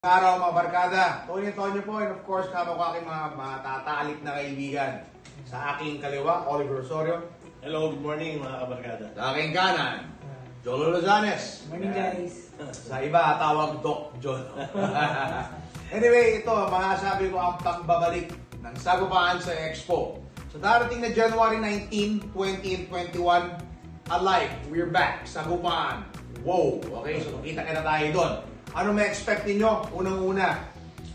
Araw mga barkada, Tonyo po, and of course kamo ko aking mga matataalip na kaibigan. Sa aking kaliwa, Oliver Osorio. Hello, good morning mga kabarkada. Sa aking kanan, Jolo Lozanes. Morning guys. Sa iba, tawag Doc John. Anyway, ito, masasabi ko ang pagbabalik ng Sagupaan sa Expo. Sa darating na January 19, 20, and 21, alive, we're back, Sagupaan. Wow, okay, so makita ka na tayo doon. Ano may expect ninyo? Unang-una,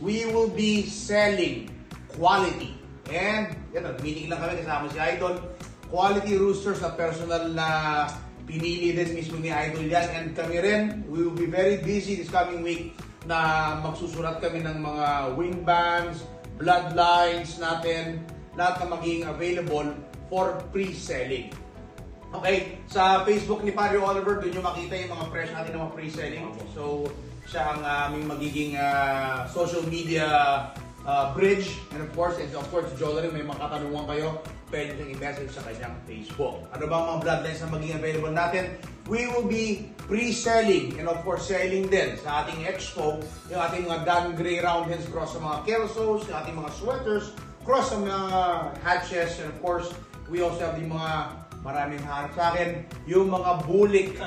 we will be selling quality. And, yan, meeting lang kami kasama si Idol. Quality roosters na personal na pinili din mismo ni Idol yan. And kami rin, we will be very busy this coming week na magsusulat kami ng mga wing bands, bloodlines natin, lahat na magiging available for pre-selling. Okay, sa Facebook ni Padre Oliver, doon nyo makita yung mga presyo natin ng mga pre-selling. So, siya ang aming magiging social media bridge. And of course, Joel rin, may mga katanungan kayo, pwede nyo i-message sa kanyang Facebook. Ano bang mga bloodlines na magiging available natin? We will be pre-selling and of course, selling din sa ating expo, yung ating mga Dan Gray Roundheads cross sa mga Kelsos, yung ating mga sweaters, cross sa mga hatches, and of course, we also have the mga maraming hanap sa akin, yung mga bulik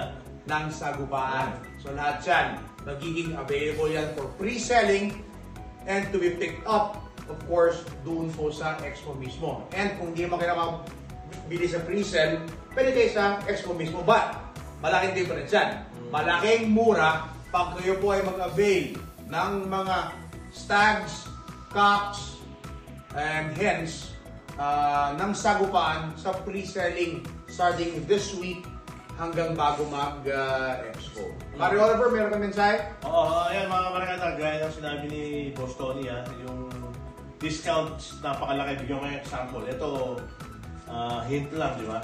ng Sagupaan. So lahat yan, magiging available yan for pre-selling and to be picked up, of course, doon po sa expo mismo. And kung hindi naman kayo makabili sa pre-sell, pwede kayo sa expo mismo. But, malaking difference yan. Malaking mura pag kayo po ay mag-avail ng mga stags, cocks, and hens ng Sagupaan sa pre-selling starting this week hanggang bago mag-expo. Mario Oliver, meron ka mensahe? Oo, ayan mga kabarkada, gaya ng sinabi ni Boss Tony, yung discount napakalaki, bigyan ko yung example. Ito, hint lang, di ba?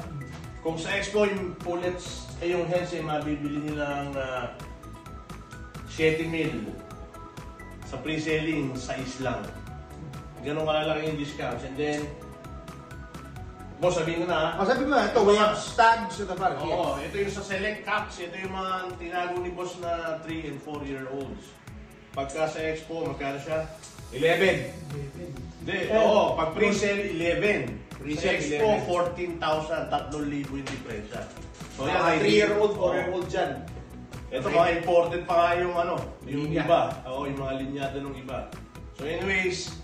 Kung sa expo yung pullets, yung hens ay mabibili nila ng 7,000 sa pre-selling, 6 lang. Ganun kalalaki yung discounts. And then, Boss, sabihin ko na ha? Sabi mo, ito, we have stags sa tabar. Oo, ito yung sa select caps. Ito yung mga tinago ni Boss na 3 and 4-year-olds. Pagka sa expo, magkano siya? 11. Hindi, oo, pag pre-sale, 11. Pre-sale, expo, 14,000, 3,000 yung diferensya. So, yan, 3-year-old, 4-year-old dyan. Ito mga imported pa nga yung yung linya. iba. Oo, yung mga linyada ng iba. So anyways,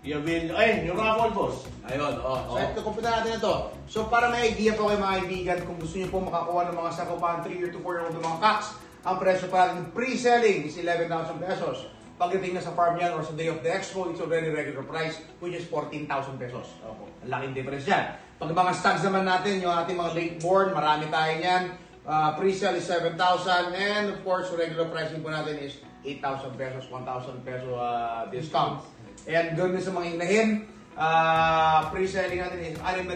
i-avail, ay, yung raffle, Boss. Ayun, So, ito, kumpita natin ito. So, para may idea po kayo mga kaibigan, kung gusto niyo po makakuha ng mga Sagupaan 3 year to 4 year old ng mga cocks, ang presyo pa natin pre-selling is 11,000 pesos. Pagdating na sa farm yan or sa day of the expo, it's already regular price, which is 14,000 pesos. Opo. Ang laking difference yan. Pag mga stags naman natin, yung ating mga late born, marami tayo yan. Pre-sell is 7,000 and of course, regular pricing po natin is 8,000 pesos, 1,000 peso discount. And ganoon sa mga inahin, pre-selling natin is 6,000.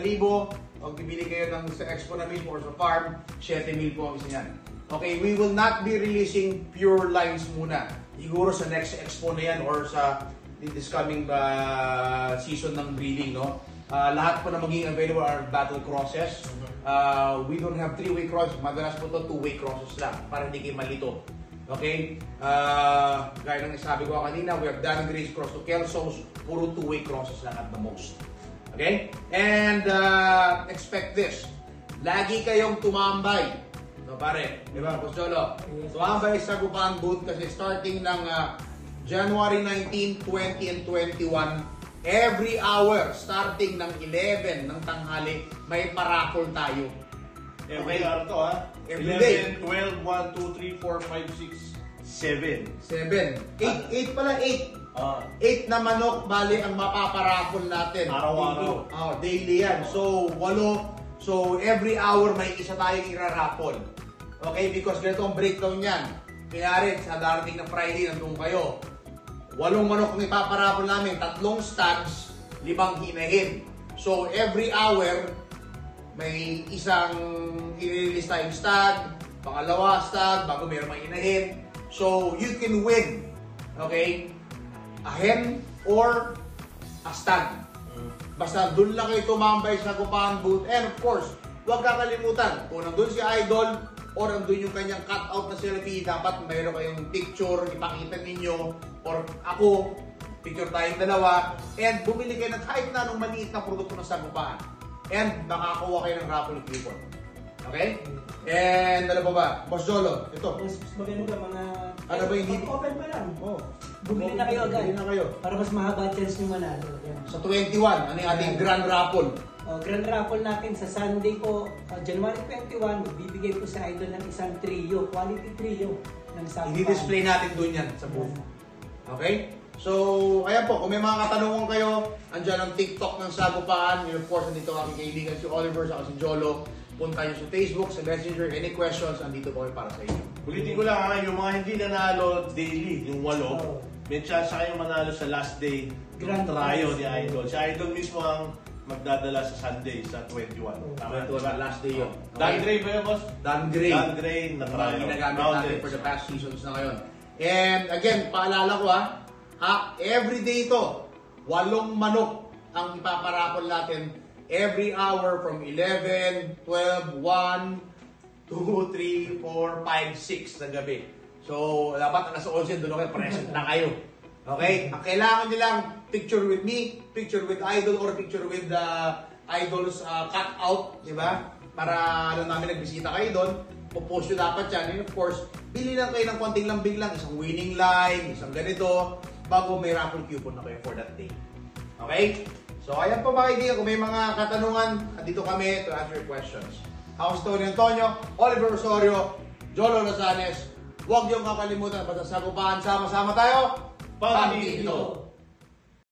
Pag bibili kayo ng sa expo na mismo or sa farm, 7,000 po ang isa yan. Okay, we will not be releasing pure lines muna. Siguro sa next expo na yan or sa this coming season ng breeding, no? Lahat po na magiging available are battle crosses. We don't have 3-way crosses. Madalas po ito 2-way crosses lang para hindi kayo malito. Okay? Gaya ng sabi ko kanina, we have Dan Gray's cross to Kelsos. Puro 2-way crosses lang at the most. Okay? And expect this. Lagi kayong tumambay. No, pare, di ba, Boss Jolo? Tumambay sa Sagupaan booth kasi starting ng January 19, 20, and 21, every hour, starting ng 11 ng tanghali, may paraffle tayo. Every hour to ha? Every day. 11, 12, 1, 2, 3, 4, 5, 6, 7. 8 pala, 8. 8 na manok, bali ang mapaparaffle natin. Araw-araw. Daily yan. So, 8. So, every hour may isa tayong iraraffle. Okay? Because ganito ang breakdown yan. Kaya sa darating na Friday, nandun kayo. 8 manok ang ipaparaffle namin, 3 stags, 5 hinahin. So, every hour, may isang i-release tayong stag, pangalawa stag, bago mayroon mga inahin. So, you can win, okay, a hen or a stag. Basta doon lang kayo tumambay sa Sagupaan booth. And of course, huwag kakalimutan, kung nandun si Idol, or andun yung kanyang cutout na selfie, dapat mayroon kayong picture, ipakita ninyo, or ako, picture tayong dalawa, and bumili kayo ng kahit na anong maliit na produkto ng sagupaan. And makakuha kayo ng raffle coupon. Okay? And ano pa ba? Boss Jolo, ito. Mas maganda mga... Ano ba yung hindi? Open pa lang. Oh. Bumili na kayo agad. Bumili na kayo. Para mas mahaba chance nyo manalo. Yan. Sa 21, ano yung ating grand raffle? Grand raffle natin sa Sunday po, January 21, bibigay po sa Idol ng isang trio, quality trio ng sagupaan. I-display natin doon yan sa booth. Okay? So, ayan po, kung may mga katanungan kayo, andyan ang TikTok ng Sagupaan. And of course, nandito ang aking kaibigan si Oliver, saka si Jolo. Punta nyo sa Facebook, sa Messenger, any questions, andito po kami para sa inyo. Ulitin ko lang ha, yung mga hindi nanalo daily, yung 8, Oh. may chance kayong manalo sa last day Grand trio prize. ni Idol. Si Idol mismo ang magdadala sa Sunday, sa 21. Tama Ito ba? na last day yun. Dan Gray ba yun, boss? Dan Gray. Dan Gray na Yung trio. ginagamit natin for the past seasons na ngayon. And again, paalala ko every day ito, 8 manok ang ipaparapol natin every hour from 11, 12, 1, 2, 3, 4, 5, 6 na gabi. So, dapat alas 11 doon kayo, present na kayo. Okay? Ang kailangan nyo lang, picture with me, picture with Idol, or picture with the Idol's cutout, di ba? Para namin nagbisita kayo doon, pupost nyo dapat yan. And of course, bili lang kayo ng konting lambing lang, isang winning line, isang ganito, bago may raffle coupon na kayo for that day. Okay? So, ayan po mga kaibigan, kung may mga katanungan, andito kami to answer your questions. Ako si Tony Antonio, Oliver Osorio, Jolo Lozanes. Huwag niyong kakalimutan, basta Sagupaan, sama-sama tayo. Pag-ibig. Pag-ibig.